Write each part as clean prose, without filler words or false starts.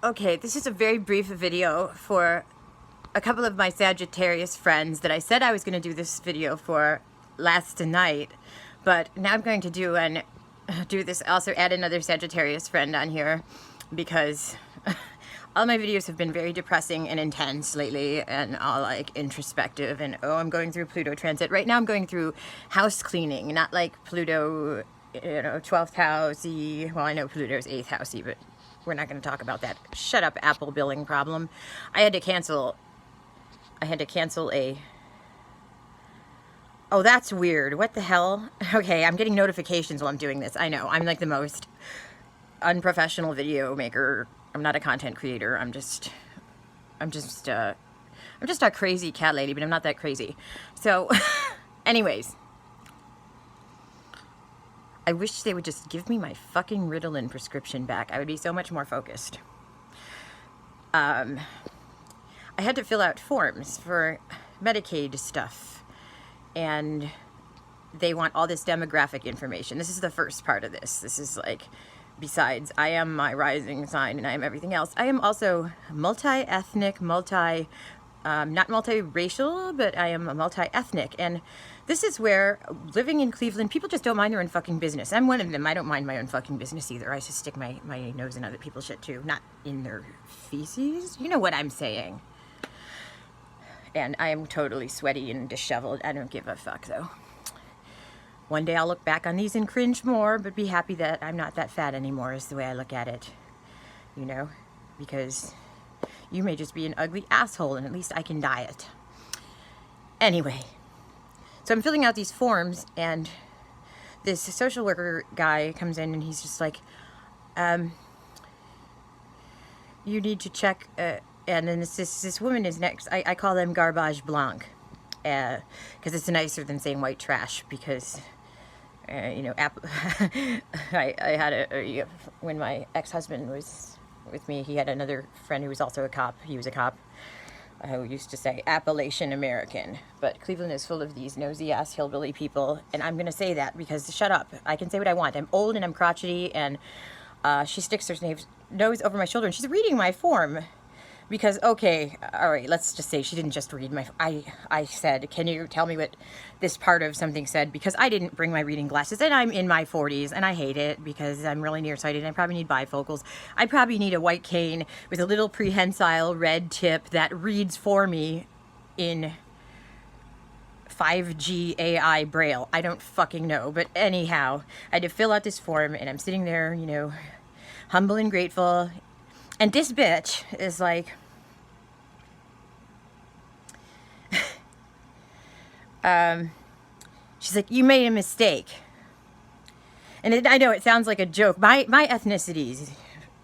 Okay, this is a very brief video for a couple of my Sagittarius friends that I said I was going to do this video for last night, but now I'm going to do this, also add another Sagittarius friend on here because all my videos have been very depressing and intense lately and all like introspective and I'm going through Pluto transit. Right now I'm going through house cleaning, not like Pluto, 12th housey. Well, I know Pluto's 8th housey, but we're not going to talk about that. Shut up, Apple billing problem. I had to cancel a... Oh, that's weird. What the hell? Okay, I'm getting notifications while I'm doing this. I know. I'm like the most unprofessional video maker. I'm not a content creator. I'm just a crazy cat lady, but I'm not that crazy. So, anyways. I wish they would just give me my fucking Ritalin prescription back. I would be so much more focused. I had to fill out forms for Medicaid stuff, and they want all this demographic information. This is the first part of this. This is like, besides, I am my rising sign and I am everything else. I am also multi-ethnic, not multiracial, but I am a multi-ethnic. And this is where, living in Cleveland, people just don't mind their own fucking business. I'm one of them. I don't mind my own fucking business either. I just stick my nose in other people's shit too. Not in their feces. You know what I'm saying. And I am totally sweaty and disheveled. I don't give a fuck though. One day I'll look back on these and cringe more, but be happy that I'm not that fat anymore is the way I look at it. You know? Because you may just be an ugly asshole and at least I can diet. Anyway. So I'm filling out these forms and this social worker guy comes in and he's just like, you need to check, and then this woman is next. I call them garbage blanc, because it's nicer than saying white trash, because, I had when my ex-husband was with me, he had another friend who was also a cop. He was a cop. Who used to say Appalachian American, but Cleveland is full of these nosy ass hillbilly people, and I'm gonna say that because shut up, I can say what I want. I'm old and I'm crotchety, and she sticks her nose over my shoulder and she's reading my form because, okay, all right, let's just say she didn't just read my, I said, can you tell me what this part of something said, because I didn't bring my reading glasses and I'm in my 40s and I hate it because I'm really nearsighted and I probably need bifocals. I probably need a white cane with a little prehensile red tip that reads for me in 5G AI Braille. I don't fucking know, but anyhow, I had to fill out this form and I'm sitting there, humble and grateful. And this bitch is like, she's like, you made a mistake. And I know it sounds like a joke. My ethnicities,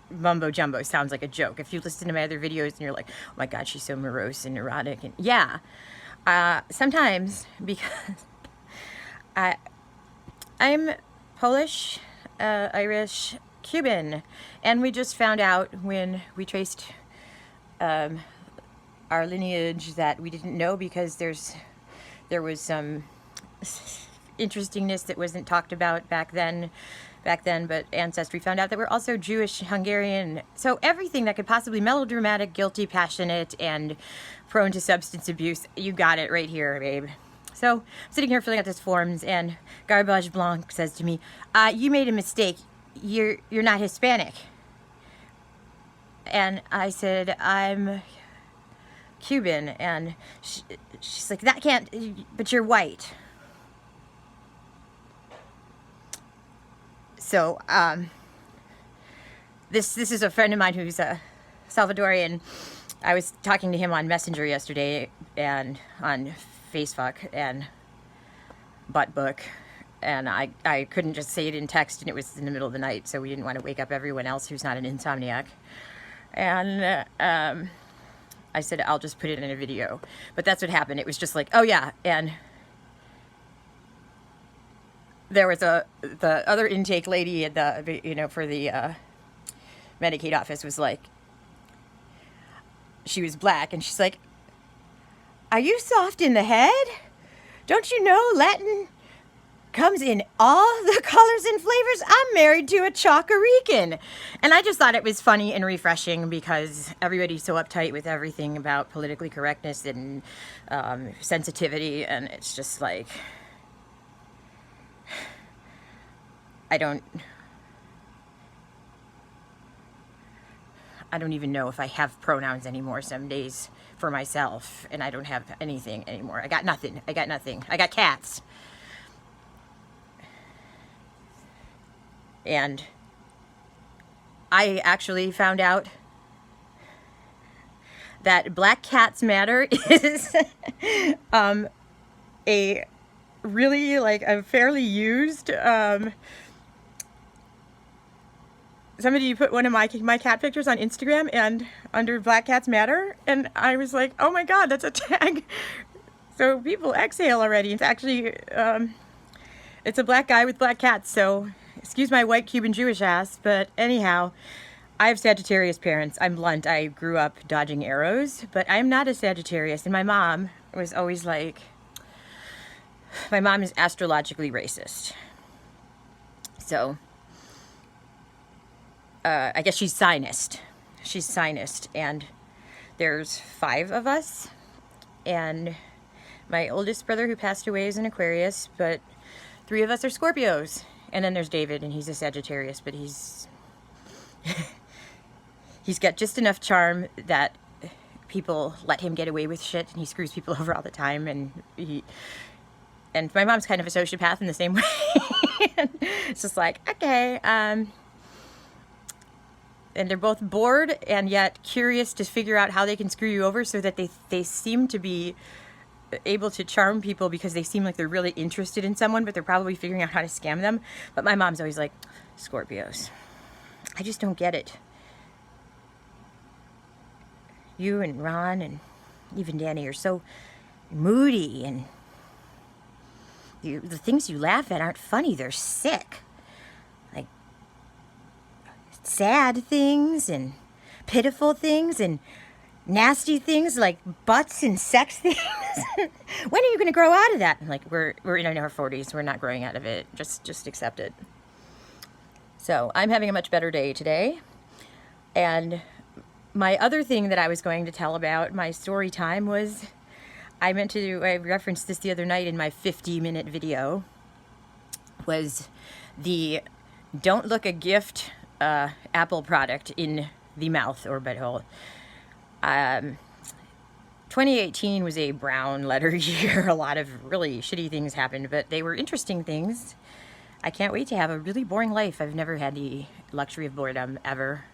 mumbo jumbo, sounds like a joke. If you listen to my other videos and you're like, oh my God, she's so morose and neurotic. And yeah, sometimes because I'm Polish, Irish, Cuban, and we just found out when we traced our lineage that we didn't know because there was some interestingness that wasn't talked about back then, but Ancestry found out that we're also Jewish, Hungarian, so everything that could possibly melodramatic, guilty, passionate, and prone to substance abuse, you got it right here, babe. So I'm sitting here filling out these forms and Garbage Blanc says to me, you made a mistake. You're not Hispanic. And I said, I'm Cuban. And she's like, that can't, but you're white. So, this is a friend of mine who's a Salvadorian. I was talking to him on Messenger yesterday and on Facebook and Buttbook. And I couldn't just say it in text, and it was in the middle of the night, so we didn't want to wake up everyone else who's not an insomniac. And I said, I'll just put it in a video. But that's what happened. It was just like, oh yeah, and there was the other intake lady at the, for the Medicaid office was like, she was black, and she's like, are you soft in the head? Don't you know Latin comes in all the colors and flavors. I'm married to a Chocorican. And I just thought it was funny and refreshing because everybody's so uptight with everything about politically correctness and sensitivity. And it's just like, I don't even know if I have pronouns anymore some days for myself, and I don't have anything anymore. I got nothing. I got cats. And I actually found out that Black Cats Matter is a really, like, a fairly used somebody put one of my cat pictures on Instagram and under Black Cats Matter, and I was like, oh my god, that's a tag. So people exhale already. It's actually it's a black guy with black cats, so excuse my white Cuban Jewish ass, but anyhow, I have Sagittarius parents. I'm blunt. I grew up dodging arrows, but I'm not a Sagittarius, and my mom was always like, my mom is astrologically racist. So I guess she's Sinist. She's Sinist, and there's 5 of us, and my oldest brother who passed away is an Aquarius, but 3 of us are Scorpios, and then there's David, and he's a Sagittarius, but he's he's got just enough charm that people let him get away with shit, and he screws people over all the time, and my mom's kind of a sociopath in the same way. It's just like, okay, and they're both bored and yet curious to figure out how they can screw you over, so that they seem to be able to charm people because they seem like they're really interested in someone, but they're probably figuring out how to scam them. But my mom's always like, Scorpios, I just don't get it. You and Ron and even Danny are so moody, and the things you laugh at aren't funny, they're sick. Like, sad things and pitiful things and nasty things like butts and sex things. When are you going to grow out of that? I'm like, we're in our 40s. We're not growing out of it. Just accept it. So I'm having a much better day today. And my other thing that I was going to tell about, my story time, was I referenced this the other night in my 50-minute video, was the don't look a gift Apple product in the mouth or butthole. 2018 was a brown letter year. A lot of really shitty things happened, but they were interesting things. I can't wait to have a really boring life. I've never had the luxury of boredom ever.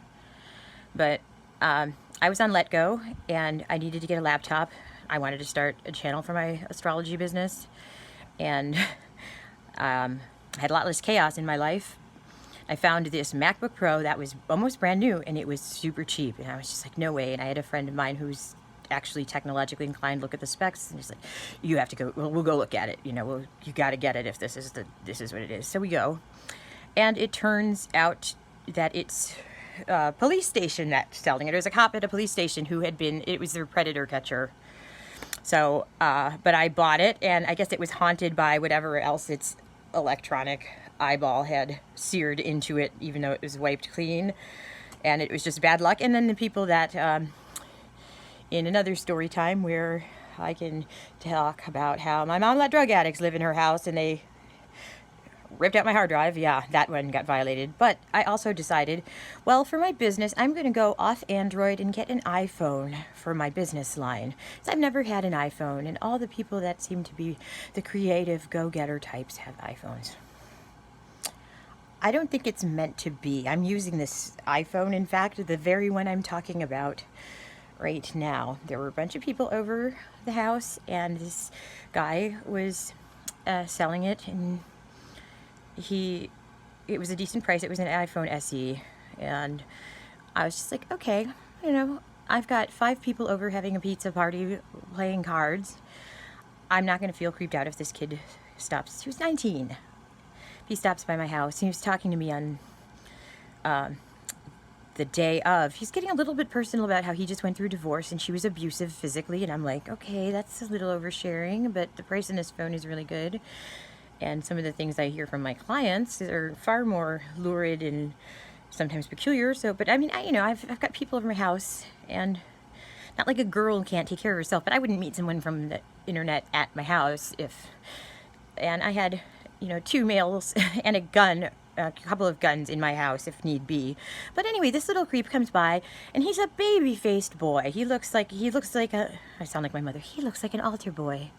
But I was on Let Go, and I needed to get a laptop. I wanted to start a channel for my astrology business, and I had a lot less chaos in my life. I found this MacBook Pro that was almost brand new, and it was super cheap, and I was just like, no way. And I had a friend of mine who's actually technologically inclined, look at the specs, and he's like, you have to go, we'll go look at it, you got to get it if this is what it is. So we go, and it turns out that it's a police station that's selling it. There's a cop at a police station who it was their predator catcher. So, but I bought it, and I guess it was haunted by whatever else its electronic eyeball had seared into it, even though it was wiped clean, and it was just bad luck. And then the people that, in another story time where I can talk about how my mom let drug addicts live in her house, and they ripped out my hard drive. Yeah, that one got violated. But I also decided, well, for my business, I'm going to go off Android and get an iPhone for my business line. So I've never had an iPhone, and all the people that seem to be the creative go-getter types have iPhones. I don't think it's meant to be. I'm using this iPhone, in fact, the very one I'm talking about right now. There were a bunch of people over the house, and this guy was selling it, and it was a decent price. It was an iPhone SE, and I was just like, okay, I've got 5 people over having a pizza party playing cards. I'm not going to feel creeped out if this kid stops. He was 19. He stops by my house. He was talking to me on the day of. He's getting a little bit personal about how he just went through divorce and she was abusive physically, and I'm like, okay, that's a little oversharing, but the price on this phone is really good. And some of the things I hear from my clients are far more lurid and sometimes peculiar. So, but I mean, I've got people over my house, and not like a girl can't take care of herself, but I wouldn't meet someone from the internet at my house and I had, 2 males and a couple of guns in my house if need be. But anyway, this little creep comes by, and he's a baby-faced boy. He looks like I sound like my mother. He looks like an altar boy.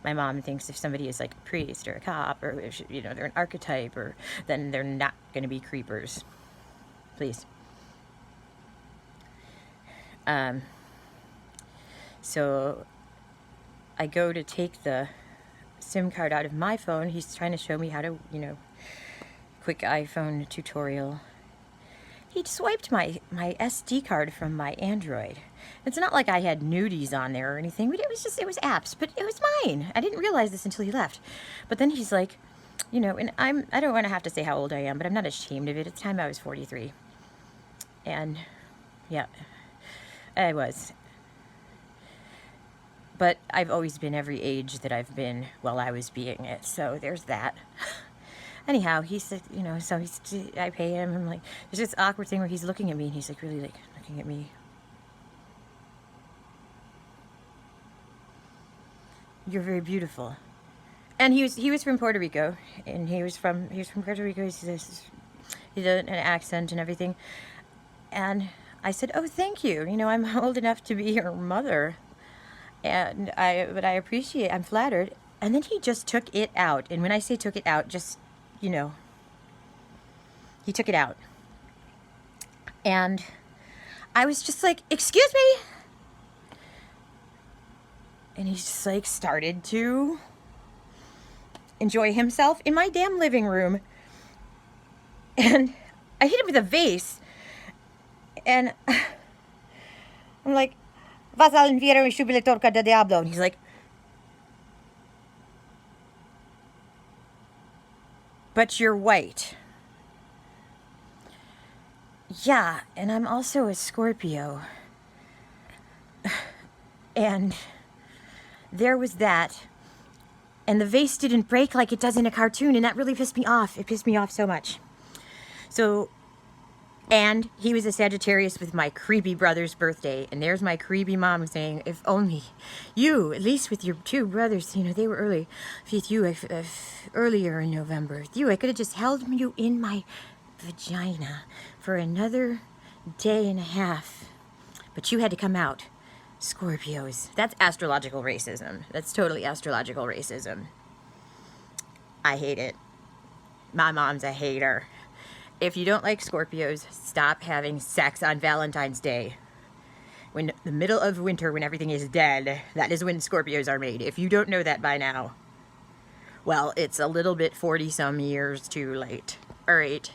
My mom thinks if somebody is like a priest or a cop, or if, they're an archetype, or then they're not going to be creepers. Please. So I go to take the SIM card out of my phone. He's trying to show me how to, quick iPhone tutorial. He swiped my SD card from my Android. It's not like I had nudies on there or anything, but it was apps, but it was mine. I didn't realize this until he left. But then he's like, and I don't want to have to say how old I am, but I'm not ashamed of it. At the time I was 43. And yeah, I was. But I've always been every age that I've been while I was being it. So there's that. Anyhow, he said, so I pay him. I'm like, there's this awkward thing where he's looking at me, and he's like really like looking at me. You're very beautiful. And he was from Puerto Rico, and he was from Puerto Rico. He did an accent and everything. And I said, oh, thank you. I'm old enough to be your mother. But I appreciate, I'm flattered. And then he just took it out. And when I say took it out, just, he took it out. And I was just like, excuse me. And he just like started to enjoy himself in my damn living room. And I hit him with a vase. And I'm like, vas al infierno y chúpele torca de diablo. And he's like, but you're white. Yeah, and I'm also a Scorpio. And there was that. And the vase didn't break like it does in a cartoon, and that really pissed me off. It pissed me off so much. So, and he was a Sagittarius with my creepy brother's birthday. And there's my creepy mom saying, if only you, at least with your 2 brothers, they were early. With you, earlier in November. With you, I could have just held you in my vagina for another day and a half. But you had to come out. Scorpios. That's astrological racism. That's totally astrological racism. I hate it. My mom's a hater. If you don't like Scorpios, stop having sex on Valentine's Day. When the middle of winter, when everything is dead, that is when Scorpios are made. If you don't know that by now, well, it's a little bit 40-some years too late. All right.